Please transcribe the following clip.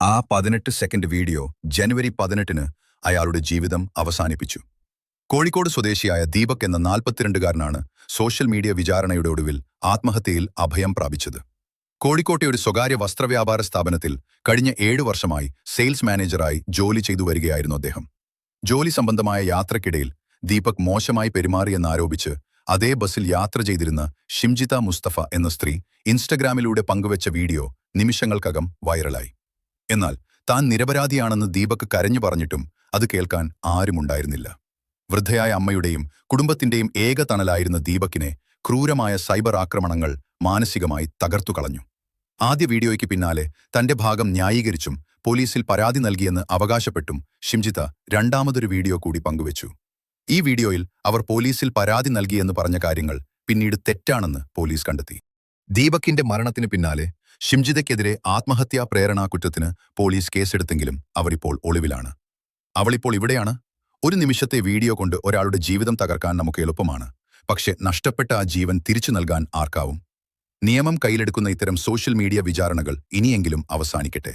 ആ 18 second video ജനുവരി 18-ന് അയാളുടെ ജീവിതം അവസാനിപ്പിച്ചു. കോഴിക്കോട് സ്വദേശിയായ ദീപക് എന്ന 42-കാരനാണ് സോഷ്യൽ മീഡിയ വിചാരണയുടെ ഒടുവിൽ ആത്മഹത്യയിൽ അഭയം പ്രാപിച്ചത്. കോഴിക്കോട്ടെ ഒരു സ്വകാര്യ വസ്ത്രവ്യാപാര സ്ഥാപനത്തിൽ കഴിഞ്ഞ 7 വർഷമായി സെയിൽസ് മാനേജറായി ജോലി ചെയ്തു വരികയായിരുന്നു അദ്ദേഹം. ജോലി സംബന്ധമായ യാത്രക്കിടയിൽ ദീപക് മോശമായി പെരുമാറിയെന്നാരോപിച്ച് അതേ ബസ്സിൽ യാത്ര ചെയ്തിരുന്ന ഷിംജിത മുസ്തഫ എന്ന സ്ത്രീ ഇൻസ്റ്റഗ്രാമിലൂടെ പങ്കുവച്ച വീഡിയോ നിമിഷങ്ങൾക്കകം വൈറലായി. എന്നാൽ താൻ നിരപരാധിയാണെന്ന് ദീപക് കരഞ്ഞു പറഞ്ഞിട്ടും അത് കേൾക്കാൻ ആരുമുണ്ടായിരുന്നില്ല. വൃദ്ധയായ അമ്മയുടെയും കുടുംബത്തിന്റെയും ഏക തണലായിരുന്ന ദീപകിനെ ക്രൂരമായ സൈബർ ആക്രമണങ്ങൾ മാനസികമായി തകർത്തുകളഞ്ഞു. ആദ്യ വീഡിയോയ്ക്ക് പിന്നാലെ തന്റെ ഭാഗം ന്യായീകരിച്ചും പോലീസിൽ പരാതി നൽകിയെന്ന് അവകാശപ്പെട്ടും ഷിംജിത രണ്ടാമതൊരു വീഡിയോ കൂടി പങ്കുവച്ചു. ഈ വീഡിയോയിൽ അവർ പോലീസിൽ പരാതി നൽകിയെന്ന് പറഞ്ഞ കാര്യങ്ങൾ പിന്നീട് തെറ്റാണെന്ന് പോലീസ് കണ്ടെത്തി. ദീപകിന്റെ മരണത്തിന് പിന്നാലെ ഷിംജിതയ്ക്കെതിരെ ആത്മഹത്യാ പ്രേരണാ കുറ്റത്തിന് പോലീസ് കേസെടുത്തെങ്കിലും അവരിപ്പോൾ ഒളിവിലാണ്. അവളിപ്പോൾ ഇവിടെയാണ്. ഒരു നിമിഷത്തെ വീഡിയോ കൊണ്ട് ഒരാളുടെ ജീവിതം തകർക്കാൻ നമുക്ക് എളുപ്പമാണ്. പക്ഷെ നഷ്ടപ്പെട്ട ആ ജീവൻ തിരിച്ചു നൽകാൻ ആർക്കാവും? നിയമം കയ്യിലെടുക്കുന്ന ഇത്തരം സോഷ്യൽ മീഡിയ വിചാരണകൾ ഇനിയെങ്കിലും അവസാനിക്കട്ടെ.